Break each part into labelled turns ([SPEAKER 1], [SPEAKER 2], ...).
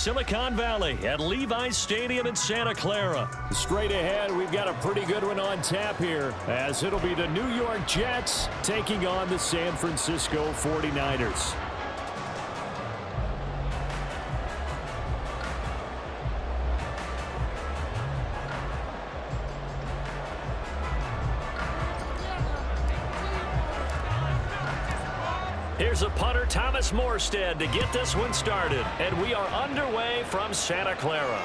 [SPEAKER 1] Silicon Valley at Levi's Stadium in Santa Clara. Straight ahead, we've got a pretty good one on tap here, as it'll be the New York Jets taking on the San Francisco 49ers. Here's a punter, Thomas Morstead, to get this one started. And we are underway from Santa Clara.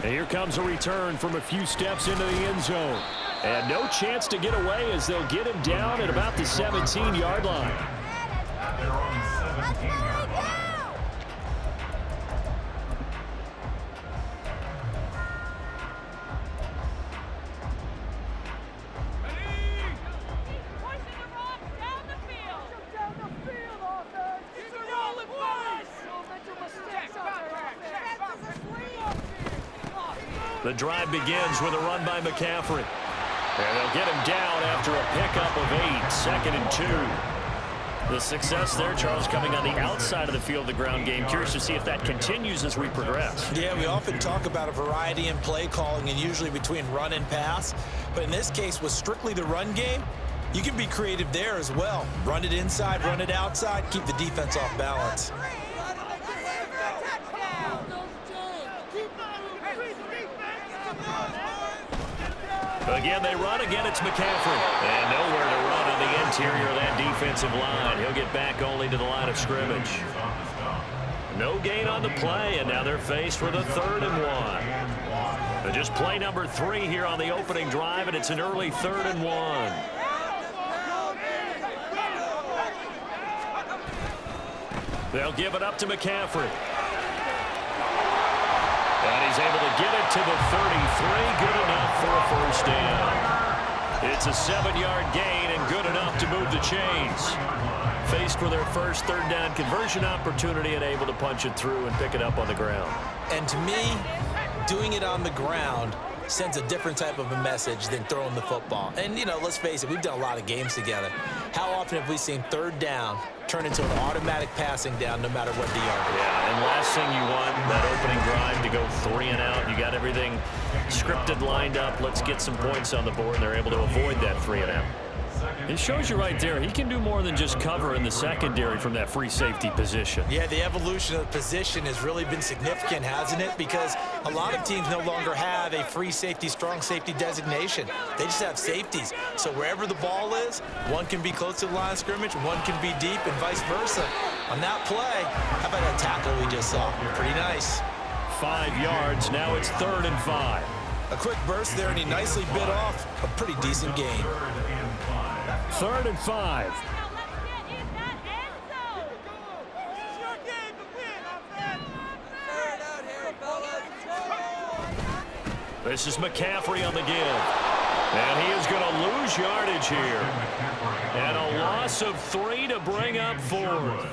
[SPEAKER 1] And here comes a return from a few steps into the end zone. And no chance to get away as they'll get him down at about the 17-yard line.
[SPEAKER 2] They're on the 17-yard line.
[SPEAKER 1] The drive begins with a run by McCaffrey. And they'll get him down after a pickup of 8, 2nd and 2. The success there, Charles, coming on the outside of the field, the ground game. Curious to see if that continues as we progress.
[SPEAKER 3] Yeah, we often talk about a variety in play calling and usually between run and pass. But in this case, with strictly the run game, you can be creative there as well. Run it inside, run it outside, keep the defense off balance.
[SPEAKER 1] Again, they run. Again, it's McCaffrey. And nowhere to run on the interior of that defensive line. He'll get back only to the line of scrimmage. No gain on the play, and now they're faced with a 3rd and 1. Just play number 3 here on the opening drive, and it's an early 3rd and 1. They'll give it up to McCaffrey. And he's able to get it to the 33. Good enough for a first down. It's a 7-yard gain and good enough to move the chains. Faced with their first 3rd down conversion opportunity and able to punch it through and pick it up on the ground.
[SPEAKER 3] And to me, doing it on the ground sends a different type of a message than throwing the football. And, you know, let's face it, we've done a lot of games together. How often have we seen 3rd down turn into an automatic passing down no matter what the yard is?
[SPEAKER 1] Yeah, and last thing you want, that opening drive to go 3 and out. You got everything scripted, lined up. Let's get some points on the board, and they're able to avoid that 3 and out. It shows you right there, he can do more than just cover in the secondary from that free safety position.
[SPEAKER 3] Yeah, the evolution of the position has really been significant, hasn't it? Because a lot of teams no longer have a free safety, strong safety designation. They just have safeties. So wherever the ball is, one can be close to the line of scrimmage, one can be deep, and vice versa. On that play, how about that tackle we just saw? Pretty nice.
[SPEAKER 1] 5 yards, now it's 3rd and 5.
[SPEAKER 3] A quick burst there, and he nicely bit off a pretty decent gain.
[SPEAKER 1] 3rd and 5. This is McCaffrey on the give. And he is going to lose yardage here. And a loss of 3 to bring up 4th.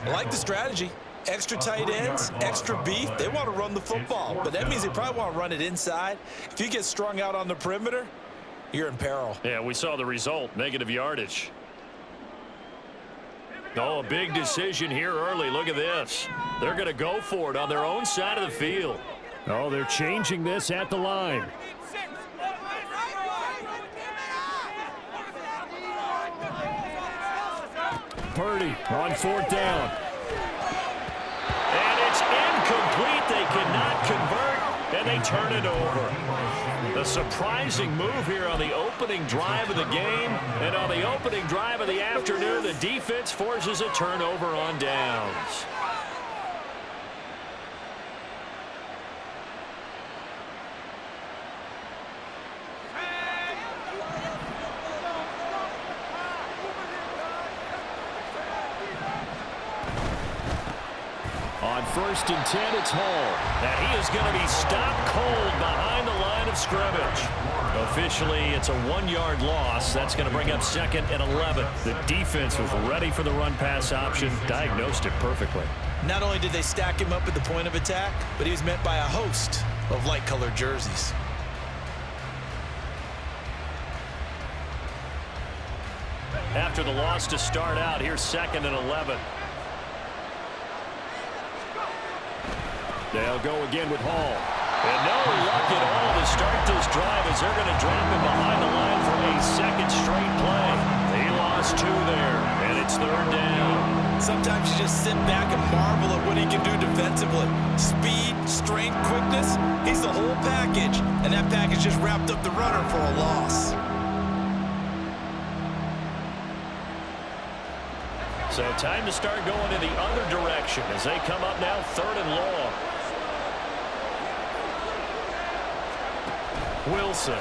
[SPEAKER 3] I like the strategy. Extra tight ends, extra beef. They want to run the football, but that means they probably want to run it inside. If you get strung out on the perimeter, you're in peril.
[SPEAKER 1] Yeah, we saw the result, negative yardage. Oh, a big decision here early. Look at this. They're going to go for it on their own side of the field. Oh, they're changing this at the line. Purdy on 4th down. And it's incomplete. They cannot convert, and they turn it over. A surprising move here on the opening drive of the game. And on the opening drive of the afternoon, the defense forces a turnover on downs. On 1st and 10, it's Hall. And he is going to be stopped cold behind the line of scrimmage. Officially, it's a 1-yard loss. That's going to bring up 2nd and 11. The defense was ready for the run-pass option, diagnosed it perfectly.
[SPEAKER 3] Not only did they stack him up at the point of attack, but he was met by a host of light-colored jerseys.
[SPEAKER 1] After the loss to start out, here's 2nd and 11. They'll go again with Hall. And no luck at all to start this drive as they're going to drop him behind the line for a second straight play. He lost 2 there, and it's 3rd down.
[SPEAKER 3] Sometimes you just sit back and marvel at what he can do defensively. Speed, strength, quickness, he's the whole package. And that package just wrapped up the runner for a loss.
[SPEAKER 1] So time to start going in the other direction as they come up now 3rd and long. Wilson.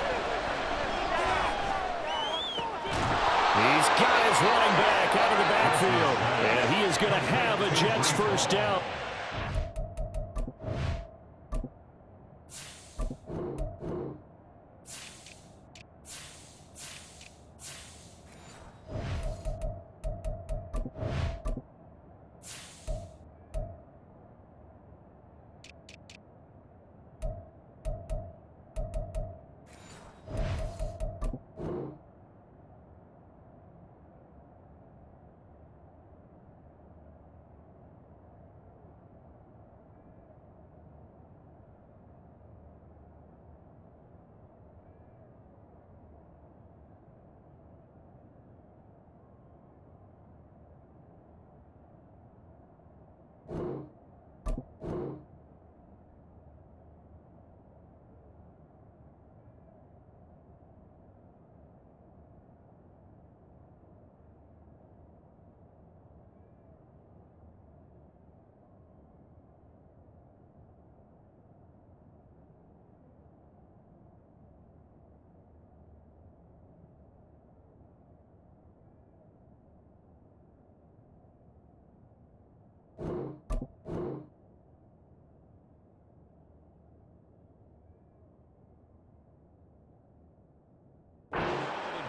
[SPEAKER 1] He's got his running back out of the backfield. And he is going to have a Jets first down.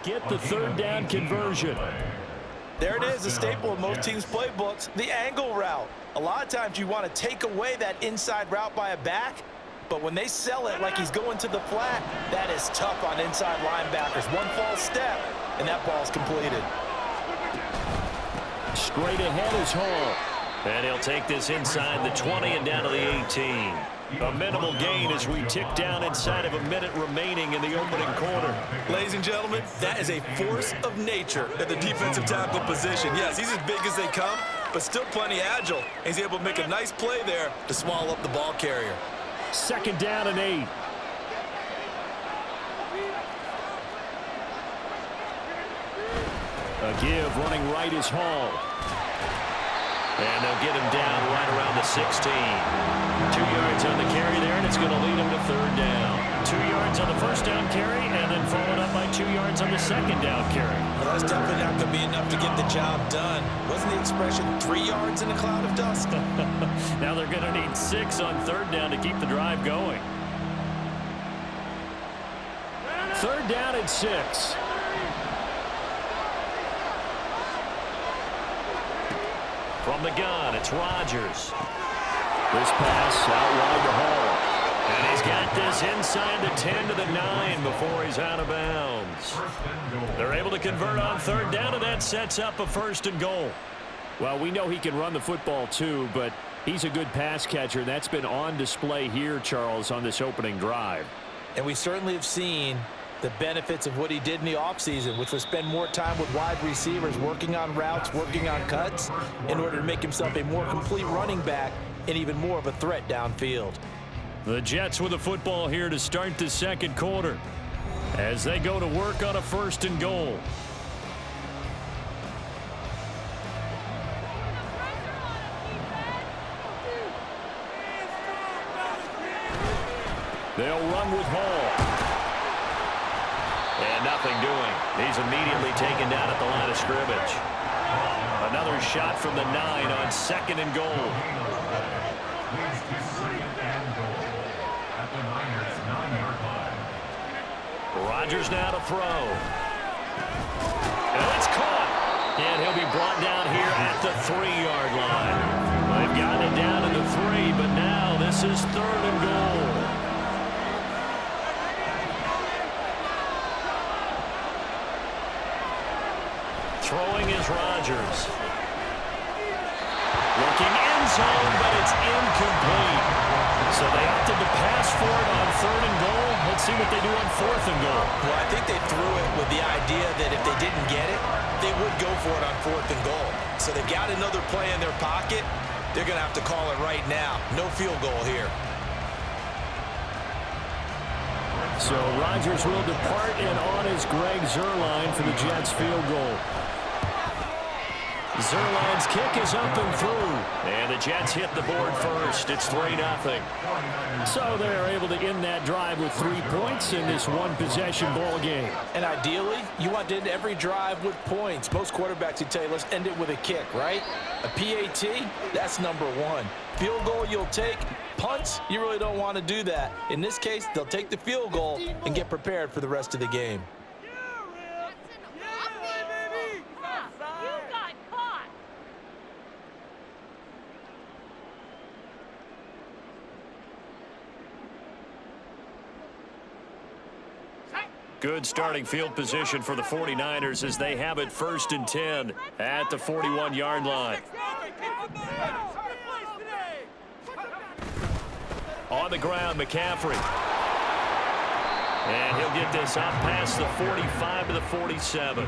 [SPEAKER 1] Get the 3rd down conversion.
[SPEAKER 3] There it is, a staple of most teams' playbooks, the angle route. A lot of times you want to take away that inside route by a back, but when they sell it like he's going to the flat, that is tough on inside linebackers. One false step, and that ball's completed.
[SPEAKER 1] Straight ahead is Hall. And he'll take this inside the 20 and down to the 18. A minimal gain as we tick down inside of a minute remaining in the opening quarter.
[SPEAKER 3] Ladies and gentlemen, that is a force of nature at the defensive tackle position. Yes, he's as big as they come, but still plenty agile. He's able to make a nice play there to swallow up the ball carrier.
[SPEAKER 1] 2nd down and 8. A give running right is Hall. And they'll get him down right around the 16. 2 yards on the carry there, and it's going to lead him to 3rd down. 2 yards on the 1st down carry, and then followed up by 2 yards on the 2nd down carry.
[SPEAKER 3] Well, that's definitely not going to be enough to get the job done. Wasn't the expression 3 yards in a cloud of dust?
[SPEAKER 1] Now they're going to need 6 on 3rd down to keep the drive going. 3rd down and 6. From the gun, it's Rodgers. This pass out wide to Hall. And he's got this inside the 10 to the 9 before he's out of bounds. They're able to convert on 3rd down, and that sets up a 1st and goal. Well, we know he can run the football too, but he's a good pass catcher, and that's been on display here, Charles, on this opening drive.
[SPEAKER 3] And we certainly have seen the benefits of what he did in the offseason, which was spend more time with wide receivers, working on routes, working on cuts, in order to make himself a more complete running back and even more of a threat downfield.
[SPEAKER 1] The Jets with the football here to start the 2nd quarter as they go to work on a 1st and goal. They'll run with Hall. And nothing doing. He's immediately taken down at the line of scrimmage. Another shot from the 9 on 2nd and goal. Rodgers now to throw. And it's caught. And he'll be brought down here at the 3-yard line. They've gotten it down to the 3, but now this is 3rd and goal. Throwing is Rodgers. Looking end zone, but it's incomplete. they do on 4th and goal?
[SPEAKER 3] Well, I think they threw it with the idea that if they didn't get it, they would go for it on 4th and goal. So they've got another play in their pocket. They're going to have to call it right now. No field goal here.
[SPEAKER 1] So Rodgers will depart, and on is Greg Zuerlein for the Jets field goal. Zuerlein's kick is up and through. And the Jets hit the board first. It's 3-0. So they're able to end that drive with 3 points in this one-possession ball game.
[SPEAKER 3] And ideally, you want to end every drive with points. Most quarterbacks would tell you, let's end it with a kick, right? A PAT, that's number 1. Field goal you'll take. Punts, you really don't want to do that. In this case, they'll take the field goal and get prepared for the rest of the game.
[SPEAKER 1] Good starting field position for the 49ers as they have it 1st and 10 at the 41-yard line. On the ground, McCaffrey. And he'll get this up past the 45 to the 47.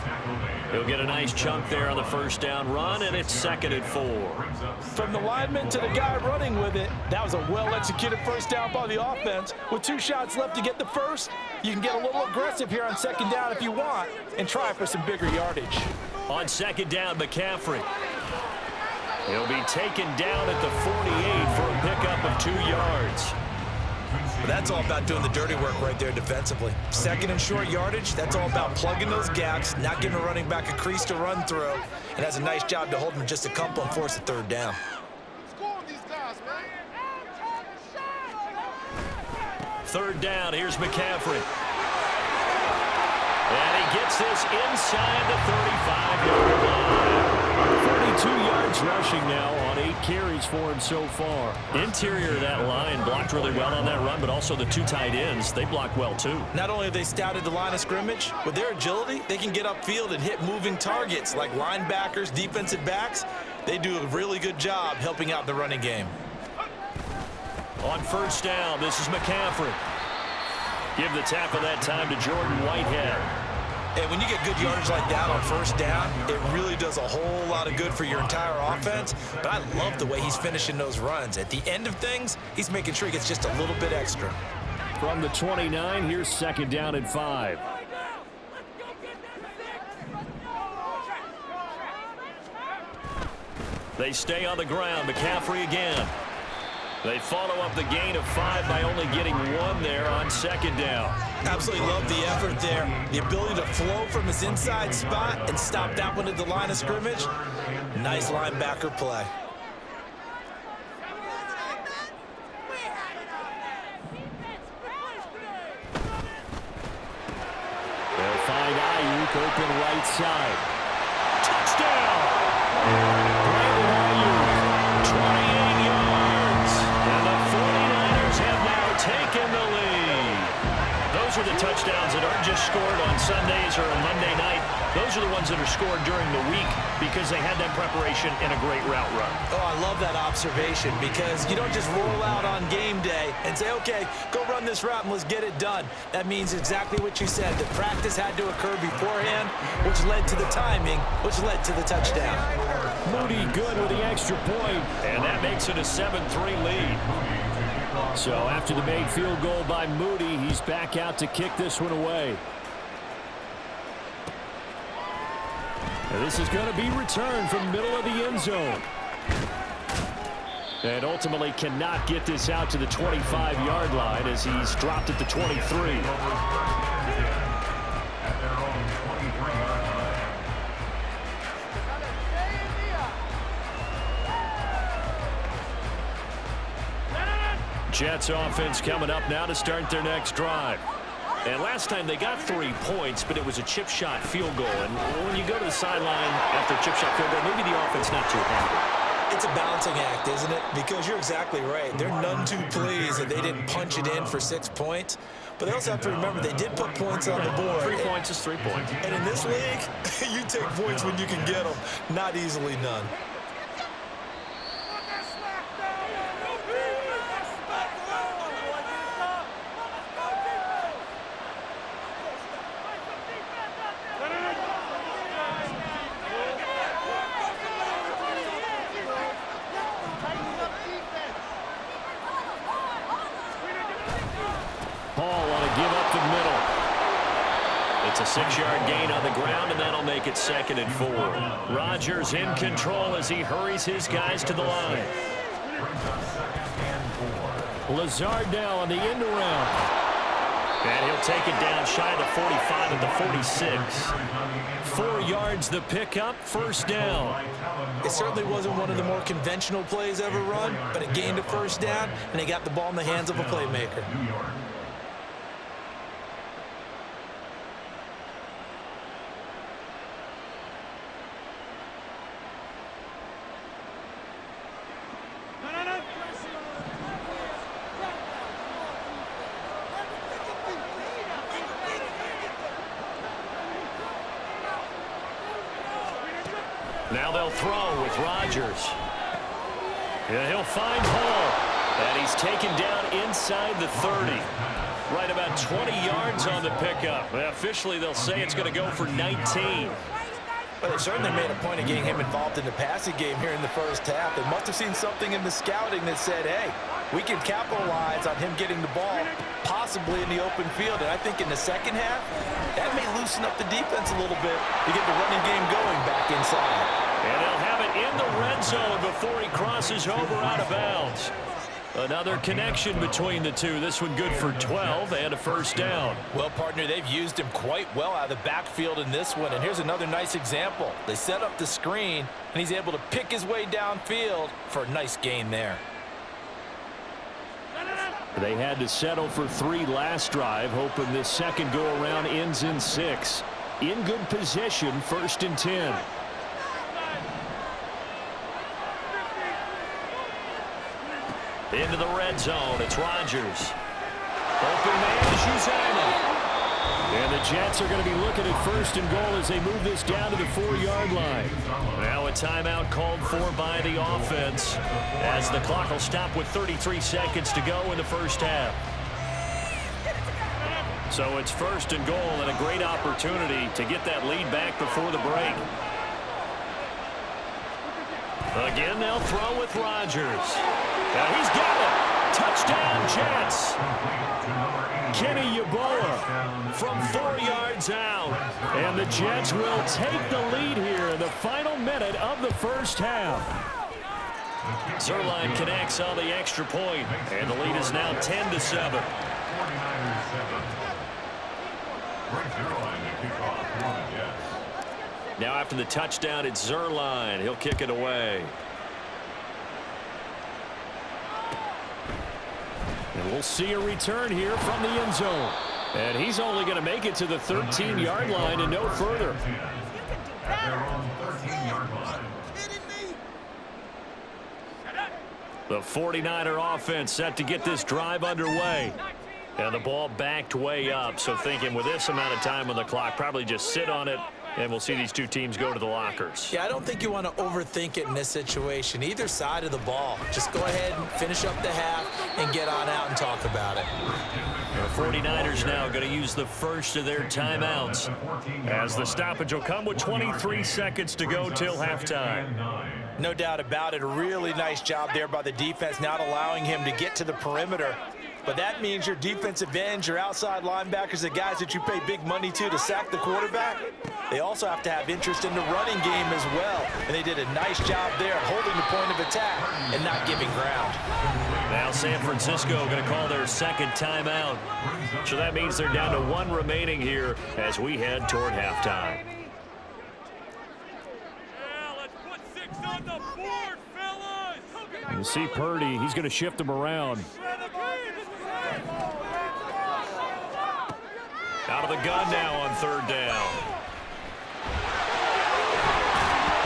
[SPEAKER 1] He'll get a nice chunk there on the first down run, and it's 2nd and 4.
[SPEAKER 3] From the lineman to the guy running with it, that was a well-executed first down by the offense. With 2 shots left to get the first, you can get a little aggressive here on 2nd down if you want and try for some bigger yardage.
[SPEAKER 1] On 2nd down, McCaffrey. He'll be taken down at the 48 for a pickup of 2 yards.
[SPEAKER 3] But that's all about doing the dirty work right there defensively. 2nd and short yardage, that's all about plugging those gaps, not giving a running back a crease to run through, and has a nice job to hold him just a couple and force a 3rd down.
[SPEAKER 1] Third down, here's McCaffrey. And he gets this inside the 35-yard line. 42 yards rushing now on 8 carries for him so far. Interior of that line blocked really well on that run, but also the 2 tight ends, they block well too.
[SPEAKER 3] Not only have they scouted the line of scrimmage, with their agility, they can get upfield and hit moving targets like linebackers, defensive backs. They do a really good job helping out the running game.
[SPEAKER 1] On first down, this is McCaffrey. Give the tackle that time to Jordan Whitehead.
[SPEAKER 3] And when you get good yardage like that on first down, it really does a whole lot of good for your entire offense. But I love the way he's finishing those runs. At the end of things, he's making sure he gets just a little bit extra.
[SPEAKER 1] From the 29, here's 2nd down and 5. They stay on the ground. McCaffrey again. They follow up the gain of 5 by only getting 1 there on 2nd down.
[SPEAKER 3] Absolutely love the effort there. The ability to flow from his inside spot and stop that one at the line of scrimmage. Nice linebacker play.
[SPEAKER 1] They'll find Ayuk open right side. Touchdown! Brandon Ayuk, 28 yards. And the 49ers have now taken the lead. Those are the touchdowns that aren't just scored on Sundays or a Monday night. Those are the ones that are scored during the week because they had that preparation and a great route run.
[SPEAKER 3] Oh, I love that observation because you don't just roll out on game day and say, okay, go run this route and let's get it done. That means exactly what you said. The practice had to occur beforehand, which led to the timing, which led to the touchdown.
[SPEAKER 1] Moody good with the extra point, and that makes it a 7-3 lead. So after the made field goal by Moody, he's back out to kick this one away. And this is going to be returned from the middle of the end zone. And ultimately cannot get this out to the 25-yard line as he's dropped at the 23. Jets offense coming up now to start their next drive. And last time they got 3 points, but it was a chip shot field goal. And when you go to the sideline after a chip shot field goal, maybe the offense not too happy.
[SPEAKER 3] It's a balancing act, isn't it? Because you're exactly right. They're none too pleased that they didn't punch it in for 6 points. But they also have to remember they did put points on the board.
[SPEAKER 1] 3 points is 3 points.
[SPEAKER 3] And in this league, you take points when you can get them. Not easily none.
[SPEAKER 1] give up the middle. It's a 6-yard gain on the ground, and that'll make it 2nd and 4. Rodgers in control as he hurries his guys to the line. Lazard now on the end around. And he'll take it down shy of the 45 at the 46. 4 yards the pickup, 1st down.
[SPEAKER 3] It certainly wasn't one of the more conventional plays ever run, but it gained a 1st down, and they got the ball in the hands of a playmaker.
[SPEAKER 1] Now they'll throw with Rodgers. Yeah, he'll find Hall. And he's taken down inside the 30. Right about 20 yards on the pickup. Well, officially, they'll say it's going to go for 19.
[SPEAKER 3] But they certainly made a point of getting him involved in the passing game here in the 1st half. They must have seen something in the scouting that said, hey, we can capitalize on him getting the ball, possibly in the open field. And I think in the 2nd half, that may loosen up the defense a little bit to get the running game going back inside.
[SPEAKER 1] And they'll have it in the red zone before he crosses over out of bounds. Another connection between the two. This one good for 12 and a 1st down.
[SPEAKER 3] Well, partner, they've used him quite well out of the backfield in this one. And here's another nice example. They set up the screen, and he's able to pick his way downfield for a nice gain there.
[SPEAKER 1] They had to settle for 3 last drive, hoping this second go-around ends in 6. In good position, 1st and 10. Into the red zone, it's Rodgers. Open man is Uzana. And the Jets are going to be looking at 1st and goal as they move this down to the 4-yard line. Now a timeout called for by the offense as the clock will stop with 33 seconds to go in the 1st half. So it's 1st and goal and a great opportunity to get that lead back before the break. Again, they'll throw with Rodgers. Now he's got it. Touchdown, Jets. Kenny Yeboah from 4 yards out. And the Jets will take the lead here in the final minute of the 1st half. Zerline connects on the extra point, and the lead is now 10-7. Now after the touchdown, it's Zerline. He'll kick it away. And we'll see a return here from the end zone. And he's only going to make it to the 13-yard line and no further. The 49er offense set to get this drive underway. And the ball backed way up. So thinking with this amount of time on the clock, probably just sit on it. And we'll see these two teams go to the lockers.
[SPEAKER 3] Yeah, I don't think you want to overthink it in this situation. Either side of the ball. Just go ahead and finish up the half and get on out and talk about it.
[SPEAKER 1] The 49ers now going to use the first of their timeouts as the stoppage will come with 23 seconds to go till halftime.
[SPEAKER 3] No doubt about it. A really nice job there by the defense, not allowing him to get to the perimeter. But that means your defensive ends, your outside linebackers, the guys that you pay big money to sack the quarterback, they also have to have interest in the running game as well. And they did a nice job there holding the point of attack and not giving ground.
[SPEAKER 1] Now San Francisco going to call their second timeout. So that means they're down to 1 remaining here as we head toward halftime.
[SPEAKER 4] Yeah, let's put 6 on the board, fellas!
[SPEAKER 1] You see Purdy, he's going to shift them around. Out of the gun now on 3rd down.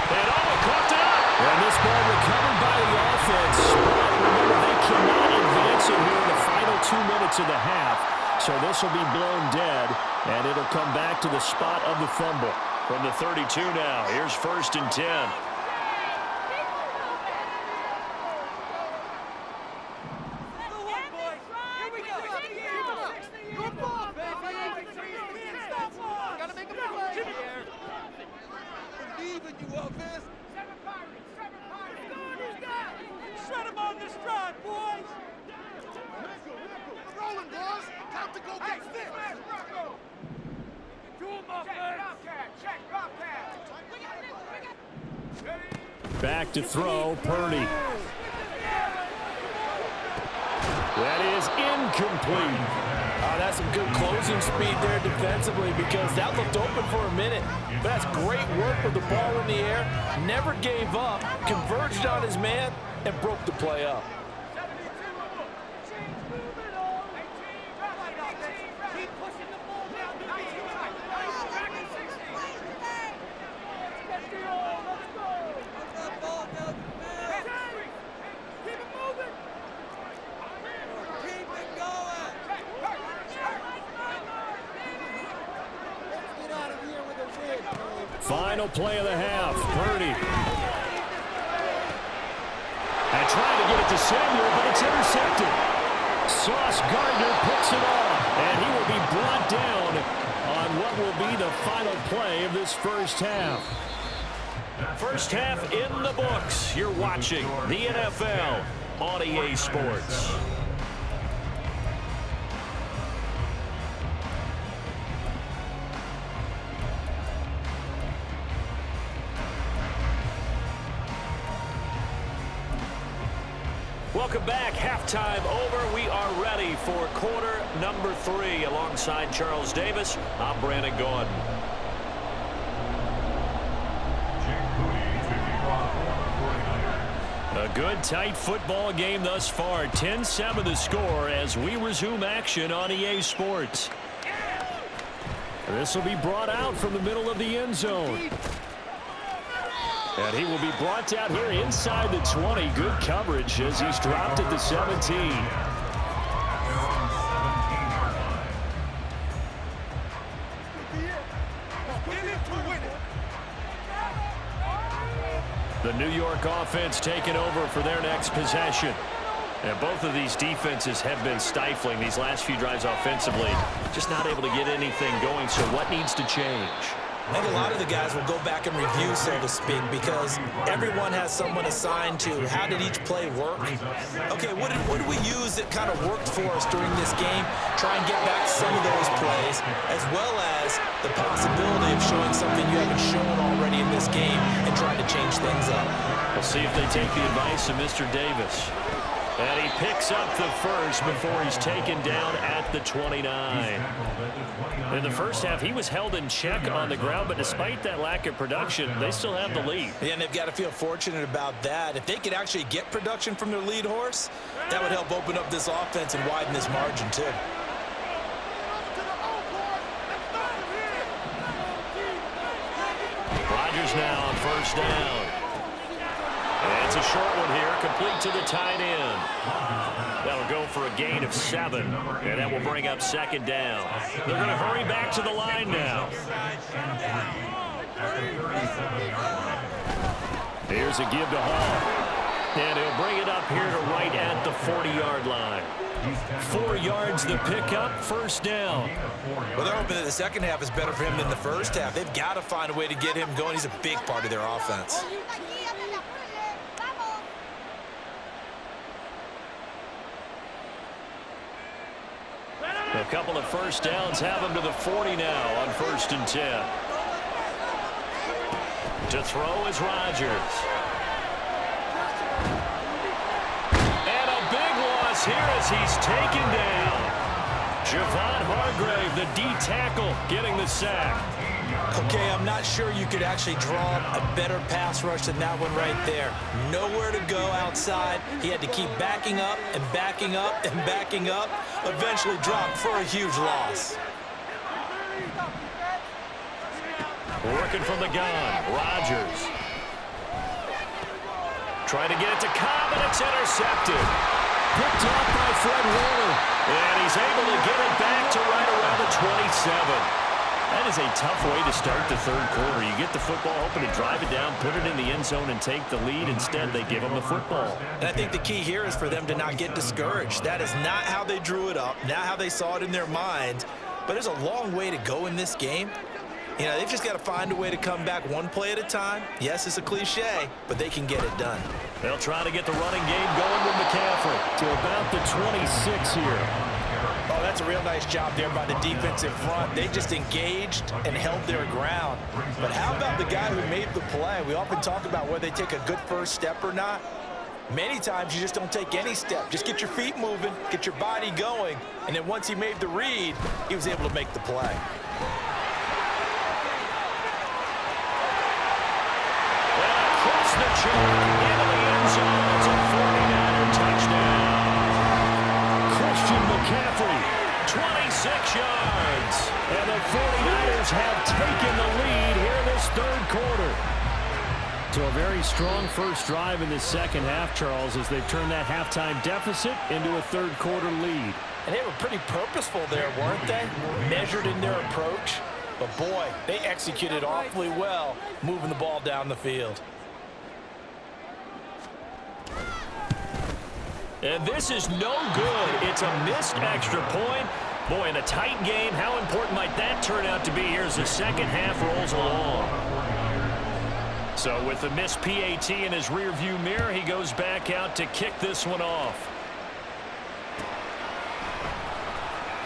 [SPEAKER 1] And caught up. And this ball recovered by the offense. But remember, they cannot advance it here in the final 2 minutes of the half. So this will be blown dead, and it'll come back to the spot of the fumble. From the 32 now, here's 1st and 10.
[SPEAKER 4] Shut him on this drive, boys!
[SPEAKER 2] Rolling, boys. Time to go get fixed.
[SPEAKER 1] Back to throw, Purdy. That is incomplete.
[SPEAKER 5] That's some good closing speed there defensively because that looked open for a minute. But that's great work with the ball in the air. Never gave up, converged on his man, and broke the play up.
[SPEAKER 1] Final play of the half, Purdy. And trying to get it to Samuel, but it's intercepted. Sauce Gardner picks it off, and he will be brought down on what will be the final play of this first half. First half in the books. You're watching the NFL on EA Sports. Welcome back. Halftime over. We are ready for quarter number 3. Alongside Charles Davis, I'm Brandon Gordon. A good, tight football game thus far. 10-7 the score as we resume action on EA Sports. This will be brought out from the middle of the end zone. And he will be brought down here inside the 20. Good coverage as he's dropped at the 17. The New York offense taking over for their next possession. And both of these defenses have been stifling these last few drives offensively. Just not able to get anything going, so what needs to change?
[SPEAKER 3] I think a lot of the guys will go back and review, so to speak, because everyone has someone assigned to how did each play work. Okay, what did we use that kind of worked for us during this game? Try and get back some of those plays, as well as the possibility of showing something you haven't shown already in this game and trying to change things up.
[SPEAKER 1] We'll see if they take the advice of Mr. Davis. And he picks up the first before he's taken down at the 29. In the first half, he was held in check on the ground, but despite that lack of production, they still have the lead.
[SPEAKER 3] Yeah, and they've got to feel fortunate about that. If they could actually get production from their lead horse, that would help open up this offense and widen this margin, too.
[SPEAKER 1] Rodgers now on first down. And it's a short one here, complete to the tight end. That'll go for a gain of 7, and that will bring up second down. They're going to hurry back to the line now. Here's a give to Hall. And he'll bring it up here to right at the 40-yard line. 4 yards the pickup, first down.
[SPEAKER 3] Well, they're hoping that the second half is better for him than the first half. They've got to find a way to get him going. He's a big part of their offense.
[SPEAKER 1] A couple of first downs have him to the 40 now on 1st and 10. To throw is Rodgers. And a big loss here as he's taken down. Javon Hargrave, the D tackle, getting the sack.
[SPEAKER 3] Okay, I'm not sure you could actually draw a better pass rush than that one right there. Nowhere to go outside. He had to keep backing up and backing up and backing up. Eventually dropped for a huge loss.
[SPEAKER 1] Working from the gun, Rodgers. Trying to get it to Cobb, and it's intercepted. Picked off by Fred Warner. And he's able to get it back to right around the 27. That is a tough way to start the third quarter. You get the football, hoping to drive it down, put it in the end zone, and take the lead. Instead, they give them the football.
[SPEAKER 3] And I think the key here is for them to not get discouraged. That is not how they drew it up, not how they saw it in their mind. But there's a long way to go in this game. You know, they've just got to find a way to come back one play at a time. Yes, it's a cliche, but they can get it done.
[SPEAKER 1] They'll try to get the running game going with McCaffrey to about the 26 here.
[SPEAKER 3] Oh, that's a real nice job there by the defensive front. They just engaged and held their ground. But how about the guy who made the play? We often talk about whether they take a good first step or not. Many times you just don't take any step. Just get your feet moving, get your body going, and then once he made the read, he was able to make the play.
[SPEAKER 1] Across the chalk into the end zone. It's a 49er touchdown. Christian McCaffrey, 26 yards. And the 49ers have taken the lead here this third quarter.
[SPEAKER 6] So a very strong first drive in the second half, Charles, as they've turned that halftime deficit into a third quarter lead.
[SPEAKER 3] And they were pretty purposeful there, weren't they? Measured in their approach. But boy, they executed awfully well, moving the ball down the field.
[SPEAKER 1] And this is no good. It's a missed extra point. Boy, in a tight game, how important might that turn out to be here as the second half rolls along? So with the missed PAT in his rearview mirror, he goes back out to kick this one off.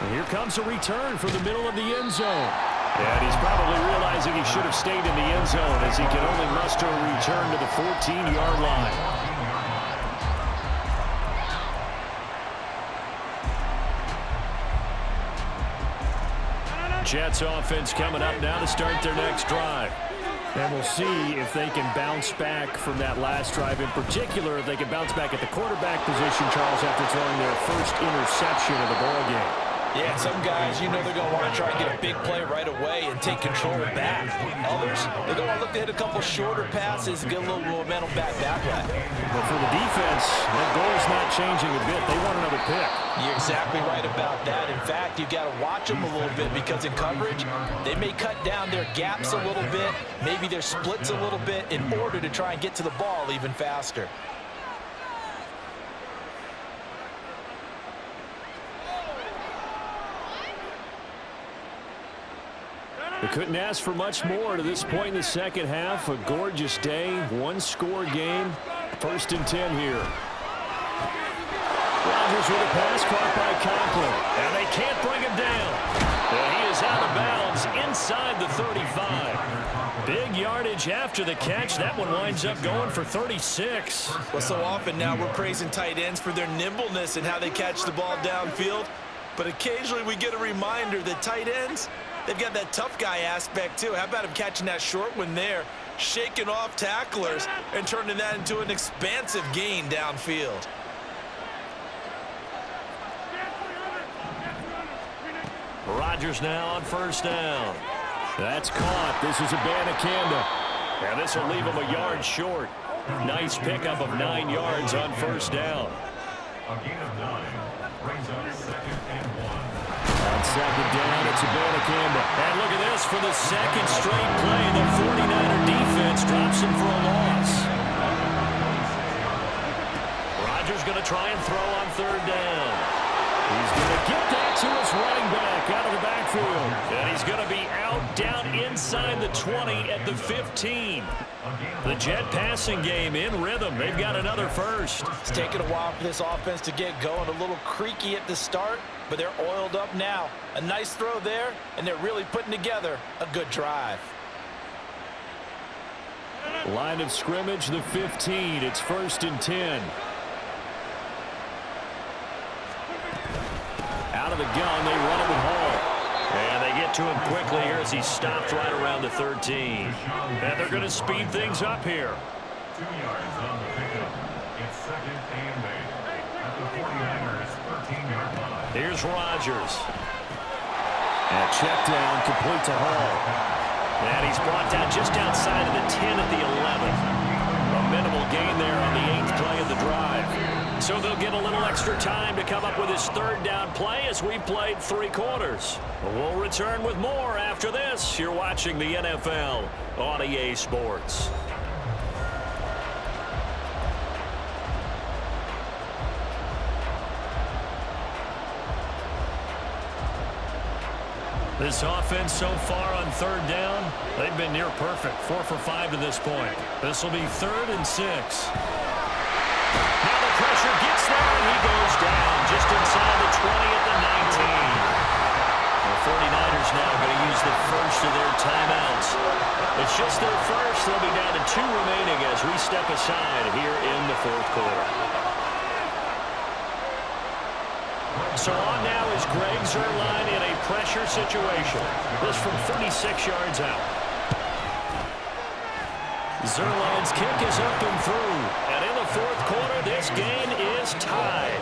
[SPEAKER 6] And here comes a return from the middle of the end zone.
[SPEAKER 1] And he's probably realizing he should have stayed in the end zone as he can only muster a return to the 14-yard line. Jets offense coming up now to start their next drive.
[SPEAKER 6] And we'll see if they can bounce back from that last drive. In particular, if they can bounce back at the quarterback position, Charles, after throwing their first interception of the ballgame.
[SPEAKER 3] Yeah, some guys, you know they're going to want to try and get a big play right away and take control back. Others, they're going to look to hit a couple shorter passes and get a little momentum back that way.
[SPEAKER 6] But for the defense, that goal's not changing a bit. They want another pick.
[SPEAKER 3] You're exactly right about that. In fact, you've got to watch them a little bit because in coverage, they may cut down their gaps a little bit, maybe their splits a little bit in order to try and get to the ball even faster.
[SPEAKER 6] They couldn't ask for much more to this point in the second half. A gorgeous day, one-score game. 1st and 10 here.
[SPEAKER 1] Rodgers with a pass caught by Conklin. And they can't bring him down. And he is out of bounds inside the 35. Big yardage after the catch. That one winds up going for 36.
[SPEAKER 3] Well, so often now we're praising tight ends for their nimbleness and how they catch the ball downfield. But occasionally we get a reminder that tight ends, they've got that tough guy aspect too. How about him catching that short one there, shaking off tacklers, and turning that into an expansive gain downfield?
[SPEAKER 1] Rodgers now on first down.
[SPEAKER 6] That's caught. This is Abanikanda.
[SPEAKER 1] And this will leave him a yard short. Nice pickup of 9 yards on first down.
[SPEAKER 7] A gain of 9 brings up 2nd and 1.
[SPEAKER 6] On second down, it's Abanikanda.
[SPEAKER 1] And look at this for the second straight play. The 49er defense drops him for a loss. Rodgers going to try and throw on third down.
[SPEAKER 6] He's going to get that to his running back out of the backfield.
[SPEAKER 1] And he's going to be out down inside the 20 at the 15. The Jet passing game in rhythm. They've got another first.
[SPEAKER 3] It's taken a while for this offense to get going. A little creaky at the start, but they're oiled up now. A nice throw there, and they're really putting together a good drive.
[SPEAKER 6] Line of scrimmage, the 15. It's 1st and 10. Out of the gun, they run it with Hall.
[SPEAKER 1] And they get to him quickly here as he stopped right around the 13. And they're going to speed things up here.
[SPEAKER 7] 2 yards on the pickup. It's 2nd and 8 at the 49ers 13-yard line.
[SPEAKER 1] Here's Rodgers.
[SPEAKER 6] And check down, complete to Hall.
[SPEAKER 1] And he's brought down just outside of the 10 at the 11. A minimal gain there on the 8th play of the drive. So they'll get a little extra time to come up with his third down play as we played 3 quarters. We'll return with more after this. You're watching the NFL on EA Sports. This offense so far on third down, they've been near perfect. 4 for 5 to this point. This will be 3rd and 6. Now the pressure gets there, and he goes down just inside the 20 at the 19. So on now is Greg Zuerlein in a pressure situation. This from 36 yards out. Zuerlein's kick is up and through. And in the fourth quarter, this game is tied.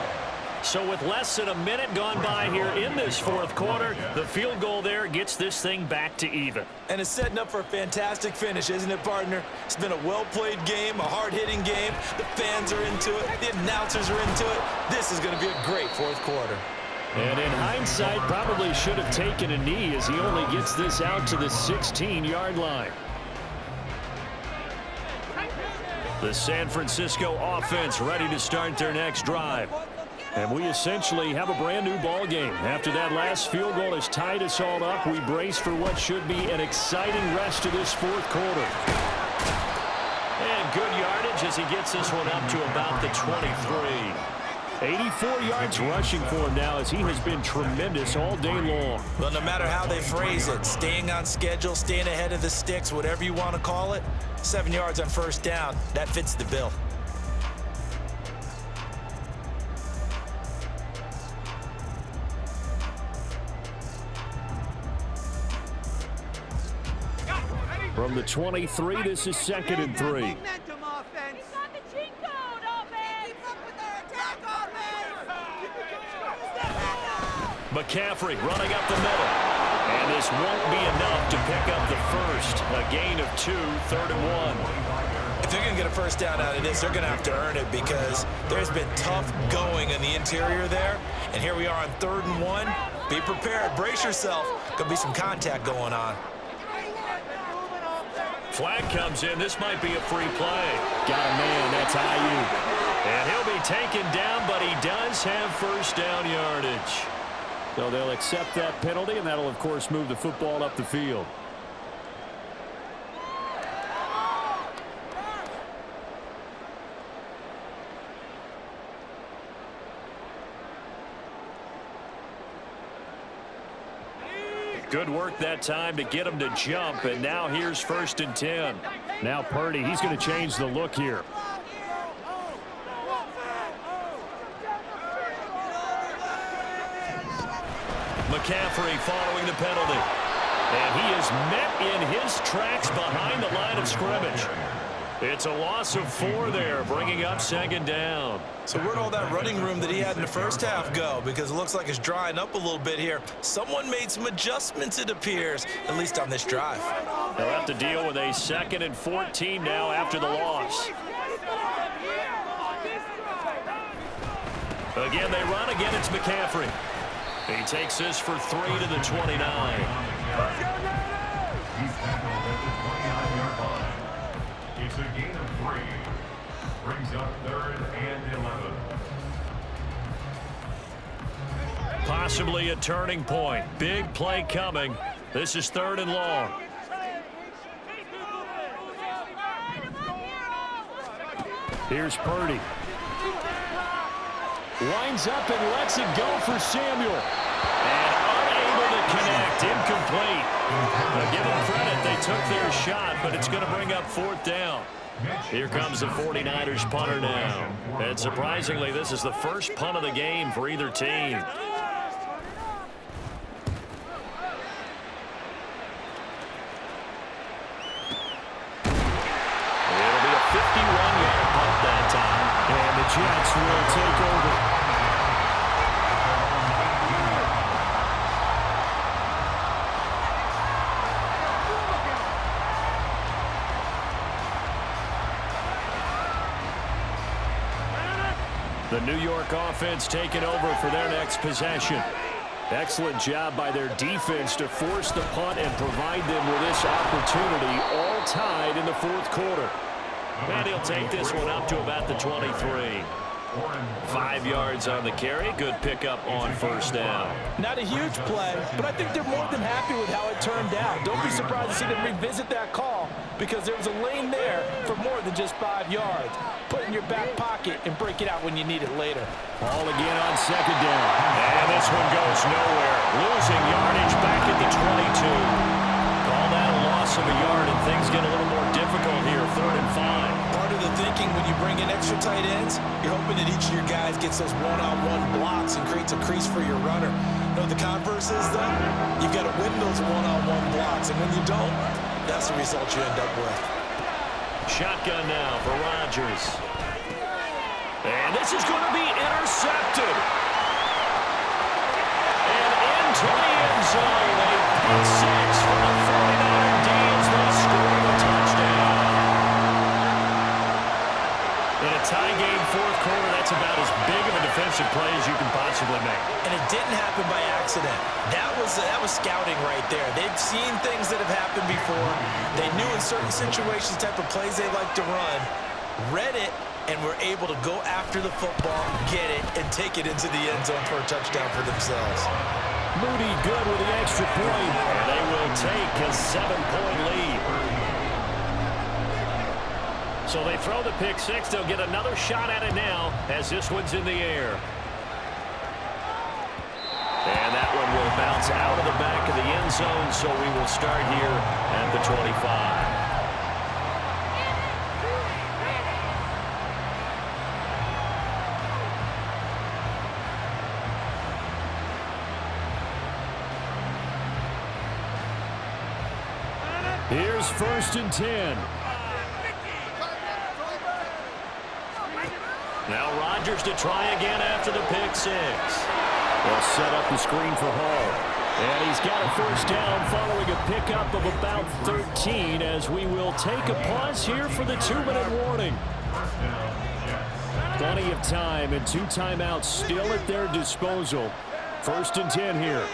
[SPEAKER 1] So with less than a minute gone by here in this fourth quarter, the field goal there gets this thing back to even.
[SPEAKER 3] And it's setting up for a fantastic finish, isn't it, partner? It's been a well-played game, a hard-hitting game. The fans are into it. The announcers are into it. This is going to be a great fourth quarter.
[SPEAKER 6] And in hindsight, probably should have taken a knee as he only gets this out to the 16-yard line. The San Francisco offense ready to start their next drive. And we essentially have a brand new ball game. After that last field goal has tied us all up, we brace for what should be an exciting rest of this fourth quarter.
[SPEAKER 1] And good yardage as he gets this one up to about the 23.
[SPEAKER 6] 84 yards rushing for him now as he has been tremendous all day long.
[SPEAKER 3] Well, no matter how they phrase it, staying on schedule, staying ahead of the sticks, whatever you want to call it, 7 yards on first down, that fits the bill.
[SPEAKER 6] From the 23, this is 2nd and 3.
[SPEAKER 2] Momentum offense. He's got the cheat code offense. Keep up with their attack offense.
[SPEAKER 1] McCaffrey running up the middle. And this won't be enough to pick up the first. A gain of 2, 3rd and 1.
[SPEAKER 3] If they're going to get a first down out of this, they're going to have to earn it because there's been tough going in the interior there. And here we are on 3rd and 1. Be prepared. Brace yourself. Going to be some contact going on.
[SPEAKER 1] Flag comes in. This might be a free play.
[SPEAKER 6] Got a man. That's IU.
[SPEAKER 1] And he'll be taken down, but he does have first down yardage.
[SPEAKER 6] So they'll accept that penalty, and that'll, of course, move the football up the field.
[SPEAKER 1] Good work that time to get him to jump, and now here's 1st and 10.
[SPEAKER 6] Now Purdy, he's going to change the look here.
[SPEAKER 1] McCaffrey following the penalty. And he is met in his tracks behind the line of scrimmage. It's a loss of 4 there, bringing up 2nd down.
[SPEAKER 3] So where'd all that running room that he had in the first half go? Because it looks like it's drying up a little bit here. Someone made some adjustments, it appears, at least on this drive.
[SPEAKER 1] They'll have to deal with a 2nd and 14 now after the loss. Again, they run. Again, it's McCaffrey. He takes this for 3 to the 29.
[SPEAKER 7] He's tackled at the 29-yard line. It's a gain of 3. Brings up 3rd and 11.
[SPEAKER 1] Possibly a turning point. Big play coming. This is 3rd and long.
[SPEAKER 6] Here's Purdy. Winds up and lets it go for Samuel.
[SPEAKER 1] And unable to connect. Incomplete. Give them credit. They took their shot, but it's going to bring up 4th down. Here comes the 49ers punter now. And surprisingly, this is the first punt of the game for either team. It'll be a 51-yard punt that time.
[SPEAKER 6] And the Jets will take over. The New York offense taking over for their next possession. Excellent job by their defense to force the punt and provide them with this opportunity, all tied in the fourth quarter.
[SPEAKER 1] And he'll take this one up to about the 23. 5 yards on the carry. Good pickup on first down.
[SPEAKER 5] Not a huge play, but I think they're more than happy with how it turned out. Don't be surprised to see them revisit that call because there was a lane there for more than just 5 yards. Put it in your back pocket and break it out when you need it later.
[SPEAKER 6] Ball again on 2nd down.
[SPEAKER 1] And this one goes nowhere. Losing yardage back at the 22. Call that a loss of a yard, and things get a little more difficult here. 3rd and 5.
[SPEAKER 3] Part of the thinking when you bring in extra tight ends, you're hoping that each of your guys gets those one-on-one blocks and creates creates a crease for your runner. You know what the converse is, though? You've got to win those one-on-one blocks, and when you don't, that's the result you end up with.
[SPEAKER 1] Shotgun now for Rodgers. And this is going to be intercepted. And into the end zone. A pick six for the 49er D's. They'll score a touchdown. In a tie game, fourth quarter, that's about as big of a defensive play as you can possibly make.
[SPEAKER 3] And it didn't happen by accident. That was scouting right there. They've seen things that have happened before. They knew in certain situations the type of plays they like to run, read it, and were able to go after the football, get it, and take it into the end zone for a touchdown for themselves.
[SPEAKER 6] Moody good with the extra point.
[SPEAKER 1] And they will take a 7-point lead. So they throw the pick six. They'll get another shot at it now as this one's in the air. And that one will bounce out of the back of the end zone, so we will start here at the 25.
[SPEAKER 6] Here's 1st and 10.
[SPEAKER 1] Now Rodgers to try again after the pick six.
[SPEAKER 6] They'll set up the screen for Hall. And he's got a first down following a pickup of about 13 as we will take a pause here for the 2-minute warning. Plenty of time and 2 timeouts still at their disposal. 1st and 10 here.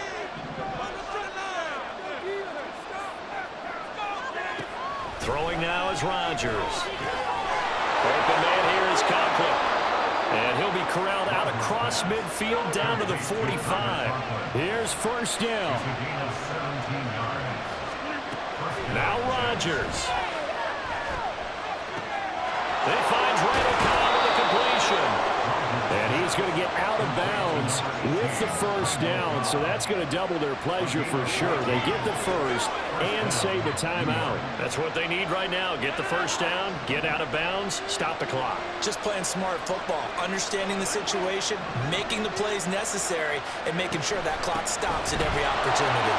[SPEAKER 1] Throwing now is Rodgers. Open man here is Conklin. And he'll be corralled out across midfield down to the 45.
[SPEAKER 6] Here's 1st down.
[SPEAKER 1] Now Rodgers. It finds Randall Cobb with the completion.
[SPEAKER 6] And he's going to get out of bounds with the first down, so that's going to double their pleasure for sure. They get the first and save a timeout.
[SPEAKER 1] That's what they need right now. Get the first down, get out of bounds, stop the clock.
[SPEAKER 3] Just playing smart football, understanding the situation, making the plays necessary, and making sure that clock stops at every opportunity.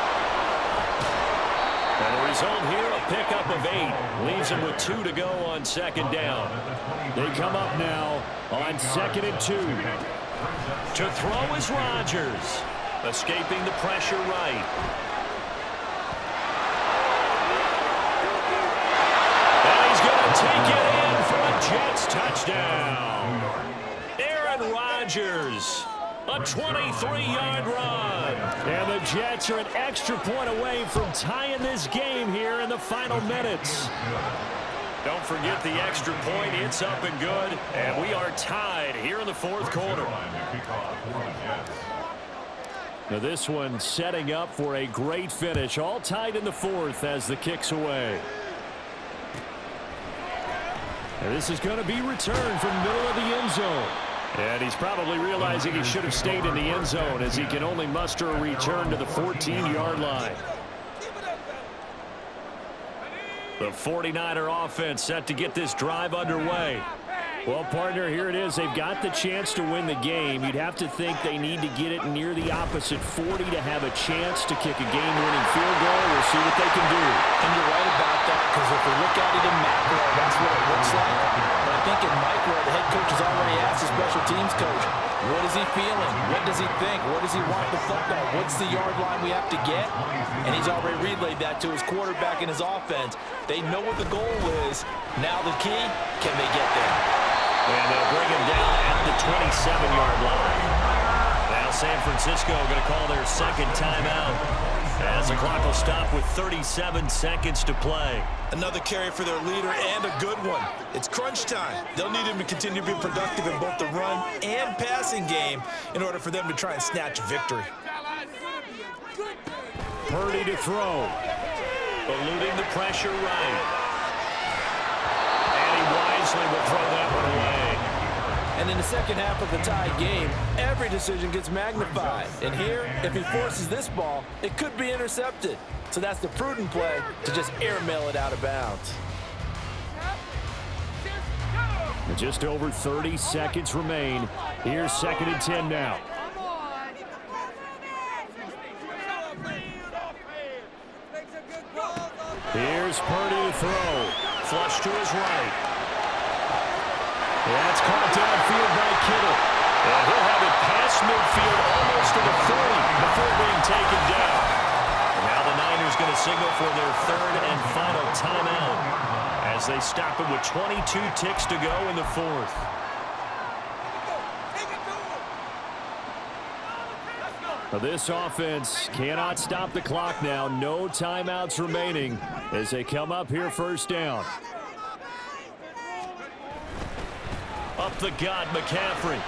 [SPEAKER 1] And the result here, a pickup of 8. Leaves them with 2 to go on 2nd down.
[SPEAKER 6] They come up now on 2nd and 2.
[SPEAKER 1] To throw is Rodgers. Escaping the pressure right. And he's going to take it in for a Jets touchdown. Aaron Rodgers. A 23-yard run.
[SPEAKER 6] And the Jets are an extra point away from tying this game here in the final minutes.
[SPEAKER 1] Don't forget the extra point. It's up and good. And we are tied here in the 4th quarter.
[SPEAKER 6] Now this one setting up for a great finish. All tied in the 4th as the kick's away. And this is going to be returned from the middle of the end zone.
[SPEAKER 1] And he's probably realizing he should have stayed in the end zone as he can only muster a return to the 14-yard line. The 49er offense set to get this drive underway.
[SPEAKER 6] Well, partner, here it is. They've got the chance to win the game. You'd have to think they need to get it near the opposite 40 to have a chance to kick a game-winning field goal. We'll see what they can do.
[SPEAKER 3] And you're right about that, because if we look at it in macro, that's what it looks like. But I think in micro, the head coach has already asked the special teams coach, what is he feeling? What does he think? What does he want the football? What's the yard line we have to get? And he's already relayed that to his quarterback and his offense. They know what the goal is. Now the key, can they get there?
[SPEAKER 1] And they'll bring him down at the 27-yard line. Now San Francisco going to call their 2nd timeout as the clock will stop with 37 seconds to play.
[SPEAKER 3] Another carry for their leader and a good one. It's crunch time. They'll need him to continue to be productive in both the run and passing game in order for them to try and snatch victory.
[SPEAKER 6] Purdy to throw.
[SPEAKER 1] Eluding the pressure right. And he wisely will throw that one away.
[SPEAKER 5] And in the second half of the tie game, every decision gets magnified. And here, if he forces this ball, it could be intercepted. So that's the prudent play to just airmail it out of bounds.
[SPEAKER 6] Just over 30 seconds remain. Here's 2nd and 10 now. Here's Purdy to throw.
[SPEAKER 1] Flush to his right.
[SPEAKER 6] That's caught downfield by Kittle.
[SPEAKER 1] And he'll have it past midfield almost to the 40 before being taken down. And now the Niners going to signal for their third and final timeout as they stop it with 22 ticks to go in the fourth.
[SPEAKER 6] This offense cannot stop the clock now. No timeouts remaining as they come up here first down.
[SPEAKER 1] Up the gut, McCaffrey.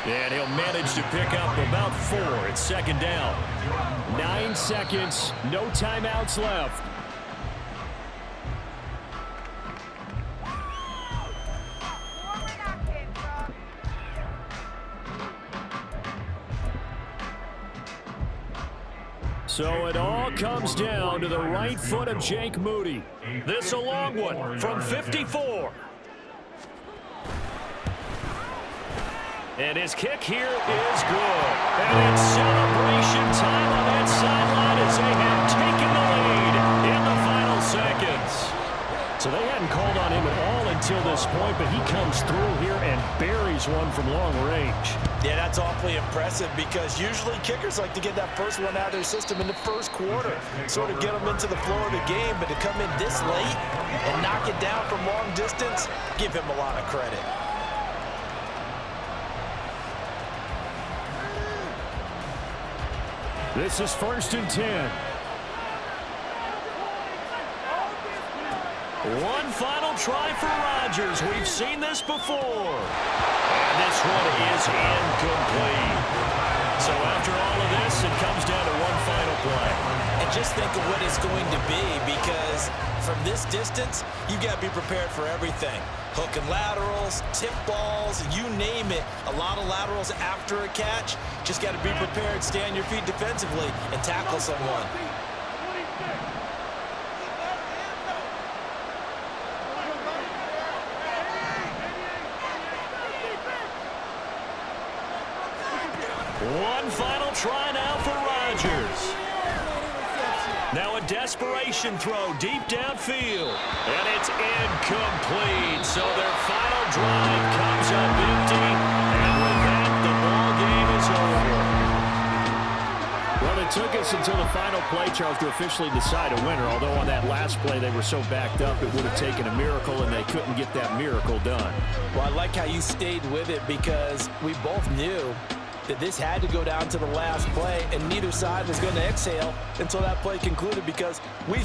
[SPEAKER 1] And he'll manage to pick up about 4 at second down.
[SPEAKER 6] 9 seconds, no timeouts left. So it all comes down to the right foot of Jake Moody.
[SPEAKER 1] This a long one from 54. And his kick here is good. And it's celebration time on that sideline as they have taken the lead in the final seconds.
[SPEAKER 6] So they hadn't called on him at all until this point, but he comes through here and buries one from long range.
[SPEAKER 3] Yeah, that's awfully impressive because usually kickers like to get that first one out of their system in the first quarter, sort of get them into the flow of the game, but to come in this late and knock it down from long distance, give him a lot of credit.
[SPEAKER 6] This is 1st and 10.
[SPEAKER 1] One final try for Rodgers. We've seen this before. And this one is incomplete. So after all of this, it comes down to one final play.
[SPEAKER 3] And just think of what it's going to be because from this distance, you've got to be prepared for everything. Hook and laterals, tip balls, you name it. A lot of laterals after a catch. Just got to be prepared, stay on your feet defensively, and tackle someone.
[SPEAKER 1] One final try now for Rodgers. Now a desperation throw deep downfield. And it's incomplete. So their final drive comes up empty. And with that, the ball game is over.
[SPEAKER 6] Well, it took us until the final play, Charles, to officially decide a winner. Although on that last play they were so backed up, it would have taken a miracle, and they couldn't get that miracle done.
[SPEAKER 5] Well, I like how you stayed with it because we both knew that this had to go down to the last play, and neither side was going to exhale until that play concluded because we've